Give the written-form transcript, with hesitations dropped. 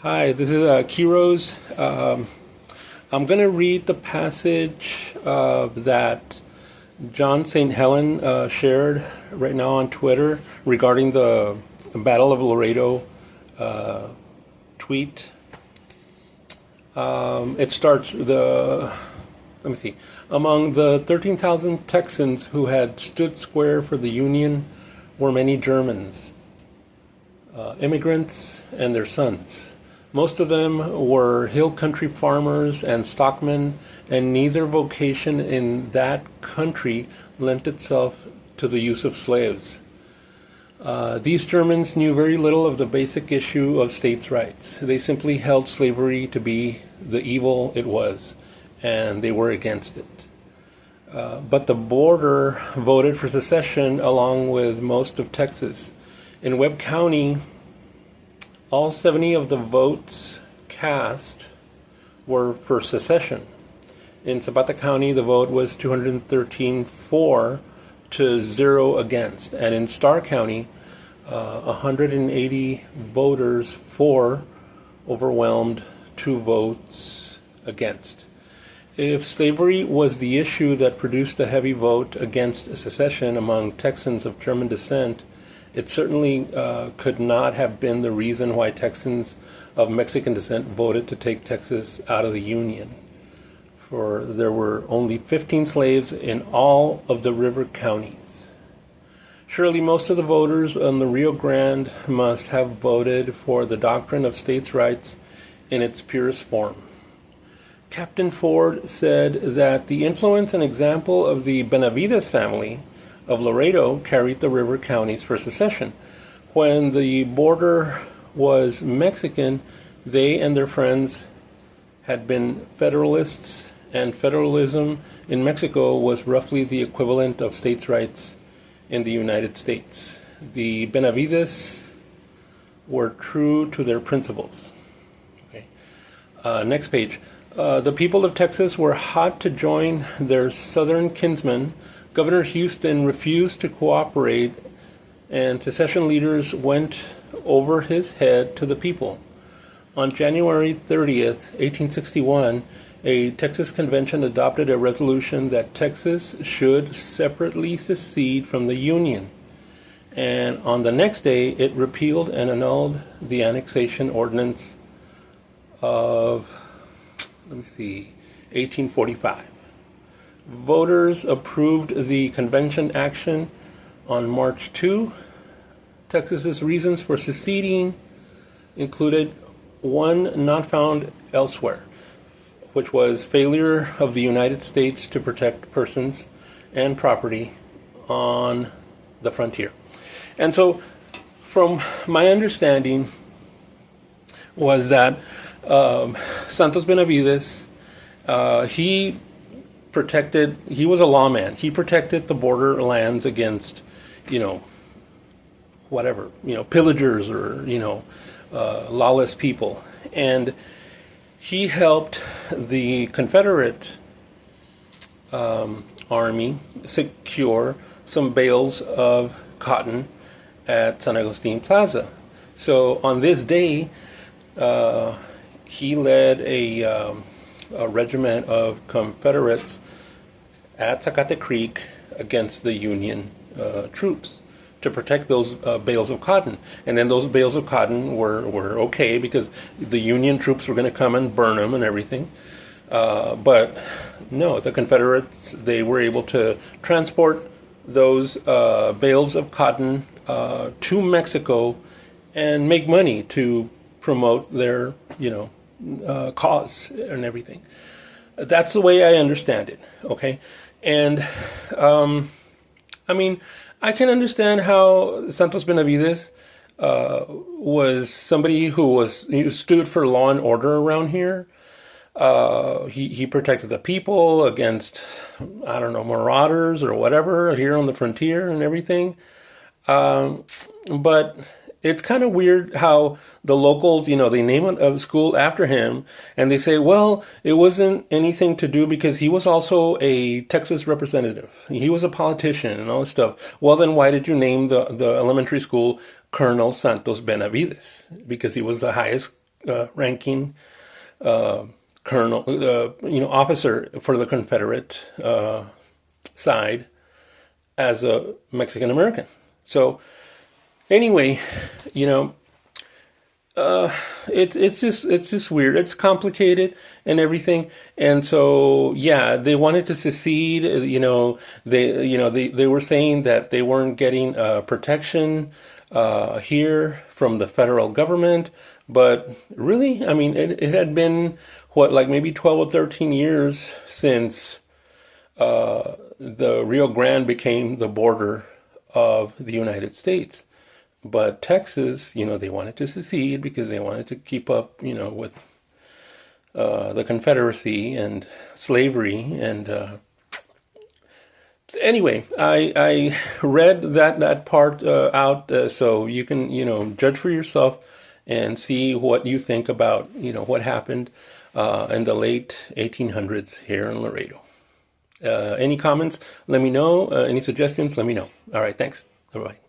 Hi, this is Kiros. I'm going to read the passage that John St. Helen shared right now on Twitter regarding the Battle of Laredo tweet. It starts let me see. Among the 13,000 Texans who had stood square for the Union were many Germans, immigrants, and their sons. Most of them were hill country farmers and stockmen, and neither vocation in that country lent itself to the use of slaves. These Germans knew very little of the basic issue of states' rights. They simply held slavery to be the evil it was, and they were against it. But the border voted for secession along with most of Texas. In Webb County, all 70 of the votes cast were for secession. In Zapata County, the vote was 213 for to 0 against. And in Starr County, 180 voters for overwhelmed 2 votes against. If slavery was the issue that produced a heavy vote against secession among Texans of German descent, it certainly could not have been the reason why Texans of Mexican descent voted to take Texas out of the Union. For there were only 15 slaves in all of the river counties. Surely most of the voters on the Rio Grande must have voted for the doctrine of states' rights in its purest form. Captain Ford said that the influence and example of the Benavides family of Laredo carried the river counties for secession. When the border was Mexican, they and their friends had been Federalists, and federalism in Mexico was roughly the equivalent of states' rights in the United States. The Benavides were true to their principles. Okay. Next page. The people of Texas were hot to join their southern kinsmen. Governor Houston refused to cooperate, and secession leaders went over his head to the people. On January 30th, 1861, a Texas convention adopted a resolution that Texas should separately secede from the Union. And on the next day, it repealed and annulled the annexation ordinance of, 1845. Voters approved the convention action on March 2. Texas's reasons for seceding included one not found elsewhere, which was failure of the United States to protect persons and property on the frontier. And so, from my understanding, was that Santos Benavides, he was a lawman. He protected the borderlands against, pillagers or, lawless people. And he helped the Confederate army secure some bales of cotton at San Agustin Plaza. So on this day, he led a regiment of Confederates at Zacate Creek against the Union troops to protect those bales of cotton. And then those bales of cotton were okay because the Union troops were going to come and burn them and everything. But no, the Confederates, they were able to transport those bales of cotton to Mexico and make money to promote their, cause and everything. That's the way I understand it, okay? And, I can understand how Santos Benavides was somebody who stood for law and order around here. He protected the people against, marauders or whatever here on the frontier and everything. But it's kind of weird how the locals, they name a school after him, and they say, well, it wasn't anything to do because he was also a Texas representative. He was a politician and all this stuff. Well, then why did you name the elementary school Colonel Santos Benavides? Because he was the highest ranking colonel, officer for the Confederate side as a Mexican American. So anyway, you know, it's just weird. It's complicated and everything. And so yeah, they wanted to secede. They were saying that they weren't getting protection here from the federal government. But really, I mean, it had been what, like maybe 12 or 13 years since the Rio Grande became the border of the United States. But Texas, they wanted to secede because they wanted to keep up, with the Confederacy and slavery. And anyway, I read that part out, so you can, judge for yourself and see what you think about, what happened in the late 1800s here in Laredo. Any comments? Let me know. Any suggestions? Let me know. All right, thanks. Bye-bye.